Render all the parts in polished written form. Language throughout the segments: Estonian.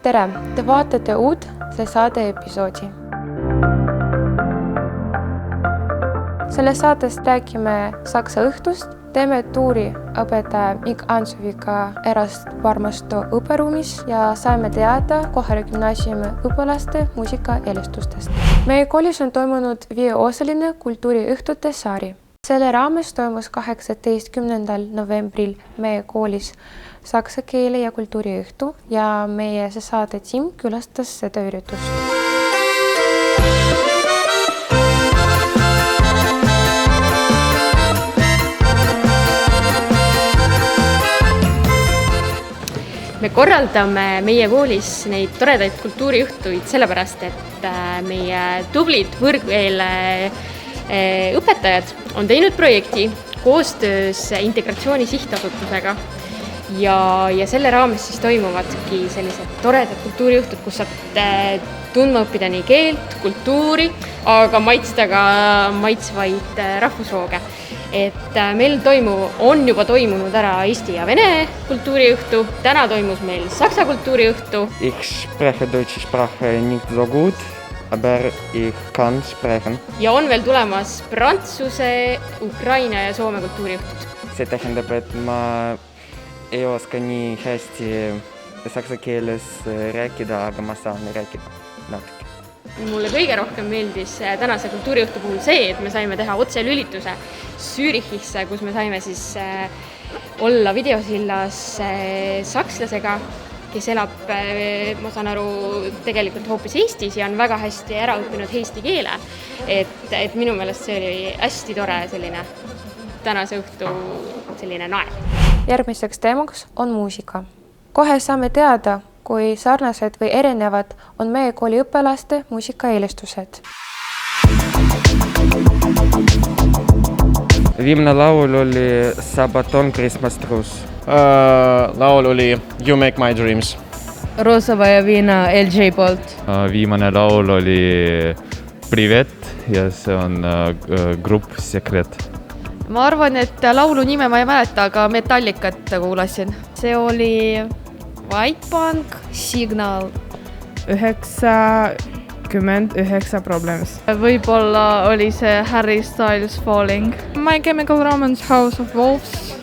tere! Te vaatate uut saade episoodi. Selles saatest räägime saksa õhtust, teeme tuuri õpetaja Mikk Antsoviga Erast Parmasto õpperuumis ja saime teada Kohale gümnaasiumi õpilaste muusikaelistustest. Meie koolis on toimunud 5-osaline kultuuriõhtute sari. Selle raames toimus 18. novembril meie koolis saksa keele ja kultuuriõhtu ja meie saate tiim külastas seda üritust. Me korraldame meie koolis neid toredaid kultuuriõhtuid sellepärast, et meie tublid võrgkeele õpetajad on teinud projekti koostöös Integratsiooni Sihtasutusega ja selle raames siis toimuvadki sellised toredad kultuuriõhtud, kus saab tundma õppida nii keelt, kultuuri, aga maitsta ka maitsvaid rahvusrooge. Et meil on juba toimunud ära Eesti ja Vene kultuuriõhtu, täna toimus meil Saksa kultuuriõhtu. Ich spreche deutsche Sprache nicht so gut, aber ich kann sprechen. Ja on veel tulemas Prantsuse, Ukraina ja Soome kultuuriõhtud. See tähendab, et ma ei oska nii hästi saksa keeles rääkida, aga ma saan rääkida natuke. Mulle kõige rohkem meeldis tänase kultuuriõhtu puhul see, et me saime teha otselülituse Zürichisse, kus me saime siis olla videosillas sakslasega, kes elab, ma saan aru, tegelikult hoopis Eestis ja on väga hästi ära õppinud eesti keele. Et minu meelest see oli hästi tore selline tänase õhtu selline naer. Järgmiseks teemaks on muusika. Kohe saame teada, kui sarnased või erinevad on meie kooli õpilaste muusikaeelistused. Viimne laul oli Sabaton Christmas Truce. Laul oli You Make My Dreams. Roosava ja viina LJ poolt. Viimane laul oli Privet ja see on grupp Secret. Ma arvan, et laulu nime ma ei mäleta, aga Metallicat kuulasin. See oli White Punk, Signal. 99 Problems. Võib-olla oli see Harry Styles Falling. My Chemical Romance, House of Wolves.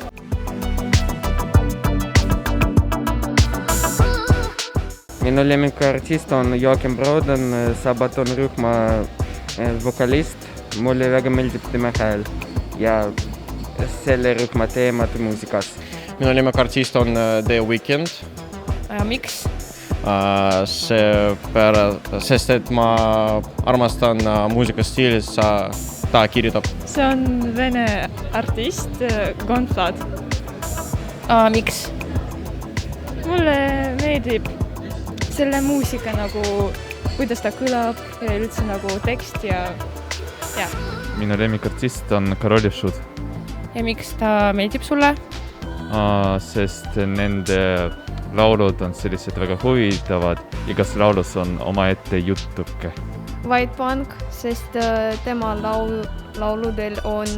Minu lemmikartist on Joakim Broden, Sabaton rühma vokalist. Mulle väga meeldib tema hääl ja selle rühma teemad muusikas. Minu lemmikartist on The Weeknd. Miks? Sest et ma armastan muusikastiilis, ta kirjutab. See on vene artist Gonflad. Miks? Mulle meeldib selle muusika nagu, kuidas ta kõlab ja üldse nagu tekst ja. Minu lemmikartist on Karol ja Šut. Ja miks ta meeldib sulle? Sest nende laulud on sellised väga huvitavad. Igas laulus on omaette jutuke. White Punk, sest tema lauludel on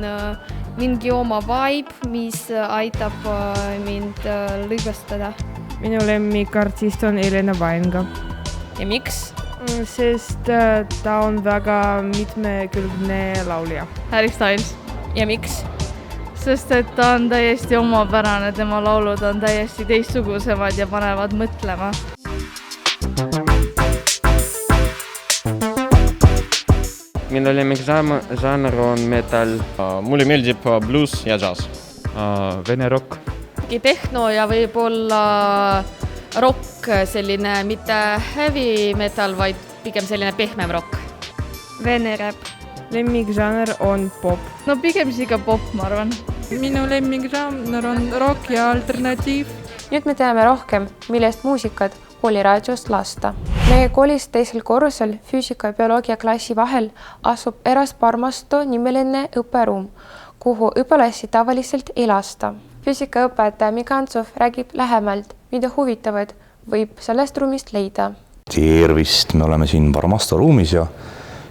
mingi oma vibe, mis aitab mind lõõgastada. Minu lemmikartist on Elena Vainga. Ja miks? Sest ta on väga mitmekülgne laulja. Harry Styles. Ja miks? Sest et ta on täiesti omapärane, tema laulud on täiesti teistsugusemad ja panevad mõtlema. Minu lemmikžanr on metal. Mulle meeldib blues ja jazz. Vene rock. Tehno ja võib-olla rock, selline mitte heavy metal, vaid pigem selline pehmem rock. Vene rap. Lemmikžanr on pop. No pigem siga pop, ma arvan. Minu lemmikžanr on rock ja alternatiiv. Nüüd me teame rohkem, millest muusikat kooliraadiost lasta. Meie koolis teisel korrusel füüsika ja bioloogia klassi vahel asub Erast Parmasto nimeline õpperuum, kuhu õpilasi tavaliselt ei lasta. Füüsikaõpetaja Mikk Antsov räägib lähemalt, mida huvitavad võib sellest ruumist leida. Tervist, me oleme siin Parmasto ruumis ja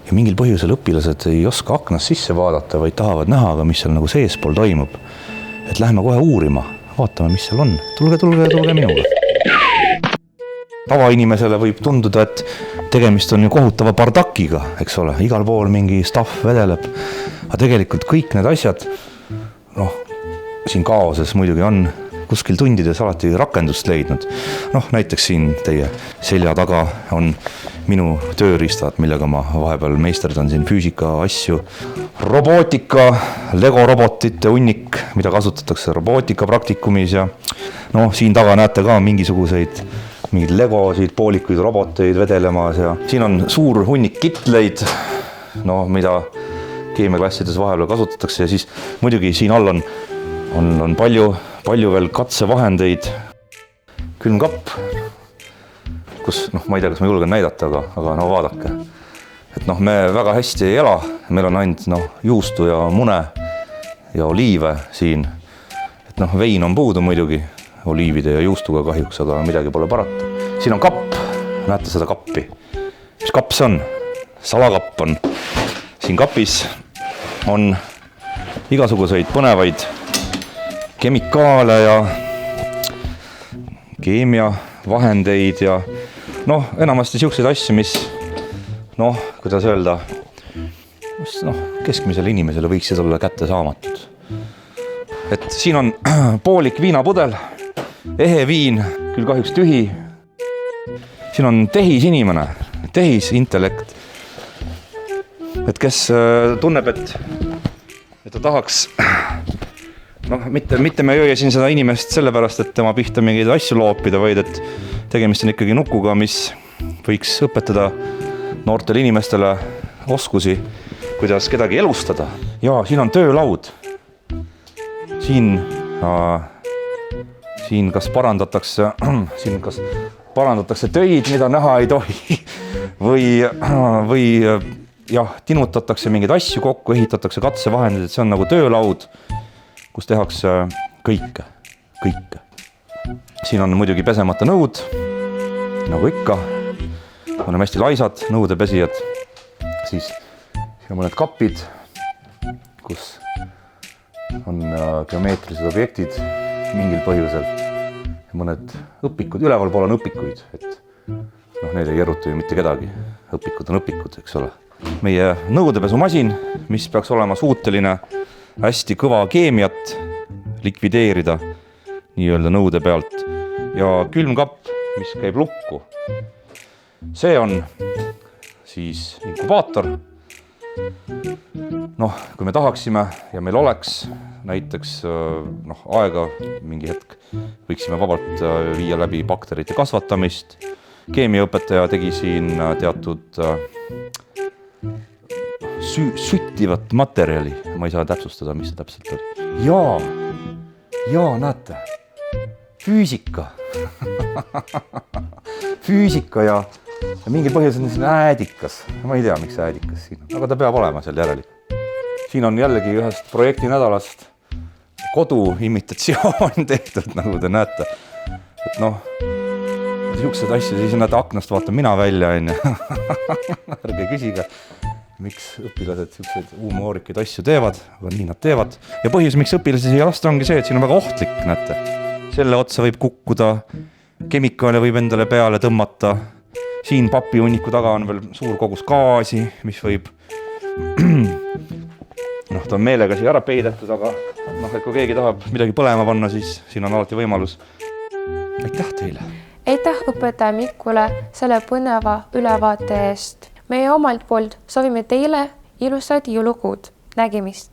mingil põhjusel õpilased ei oska aknast sisse vaadata, vaid tahavad näha, aga mis seal nagu seespool toimub. Et läheme kohe uurima, vaatame, mis seal on. Tulge minuga. Tavainimesele võib tunduda, et tegemist on ju kohutava bardakiga, eks ole, igal pool mingi stuff vedeleb, aga tegelikult kõik need asjad, siin kaoses muidugi on kuskil tundides alati rakendust leidnud. Näiteks siin teie selja taga on minu tööriistad, millega ma vahepeal meisterdan siin füüsika asju. Robootika, Lego robotite hunnik, mida kasutatakse robootika praktikumis ja siin taga näete ka mingeid legosid, poolikuid roboteid vedelemas ja siin on suur hunnik kitleid, mida keemiaklassides vahepeal kasutatakse ja siis muidugi siin all on palju veel katsevahendeid, külmkapp, kus, ma ei tea, kas ma julgen näidata, aga vaadake. Et me väga hästi ei ela, meil on ainult juustu ja mune ja oliive siin. Et vein on puudu muidugi, oliivide ja juustuga kahjuks, aga midagi pole parata. Siin on kapp, näete seda kappi. Mis kapp see on? Salakapp on. Siin kapis on igasuguseid põnevaid kemikaale ja keemiavahendeid ja enamasti siukseid asju, mis kuidas öelda, keskmisele inimesele võiksid olla kätte saamatud. Et siin on poolik viinapudel, ehe viin, küll kahjuks tühi. Siin on tehisinimene, tehisintellekt. Et kes tunneb, et ta tahaks, mitte me ei öö siin seda inimest sellepärast, et tema pihta mingeid asju loopida, vaid et tegemist on ikkagi nukuga, mis võiks õpetada noortele inimestele oskusi, kuidas kedagi elustada. Ja siin on töölaud. Siin kas parandatakse töid, mida näha ei tohi, või tinutatakse mingeid asju kokku, ehitatakse katsevahendid, et see on nagu töölaud, kus tehakse kõike. Siin on muidugi pesemata nõud, nagu ikka, on hästi laisad nõudepesijad, siis siin on mõned kapid, kus on geomeetrilised objektid mingil põhjusel. Mõned õpikud, ülevalpool on õpikuid, et need ei eruta ju mitte kedagi. Õpikud on õpikud, eks ole. Meie nõudepesumasin, mis peaks olema suuteline hästi kõva keemiat likvideerida nii-öelda nõude pealt ja külmkapp, mis käib lukku. See on siis inkubaator. Kui me tahaksime ja meil oleks näiteks aega mingi hetk, võiksime vabalt viia läbi bakterite kasvatamist. Keemiaõpetaja tegi siin teatud süttivat materjali. Ma ei saa täpsustada, mis see täpselt oli. Jaa, näete. Füüsika. Füüsika ja mingil põhjusel on siin äädikas. Ma ei tea, miks äädikas siin on, aga ta peab olema seal järelikult. Siin on jällegi ühest projekti nädalast koduimitatsioon tehtud, nagu te näete. Et siuksed asju, siis näete aknast vaatan mina välja, ärge küsige, miks õpilased siukseid humoorikaid asju teevad, aga nii nad teevad. Ja põhjus, miks õpilasi siia lasta ongi see, et siin on väga ohtlik, näete. Selle otsa võib kukkuda, kemikaale võib endale peale tõmmata. Siin papihunniku taga on veel suur kogus gaasi, mis võib ta on meelega siia ära peidetud, aga et kui keegi tahab midagi põlema panna, siis siin on alati võimalus. Aitäh teile! Aitäh õpetaja Mikule selle põneva ülevaate eest. Meie omalt poolt soovime teile ilusat jõulukuud. Nägemist!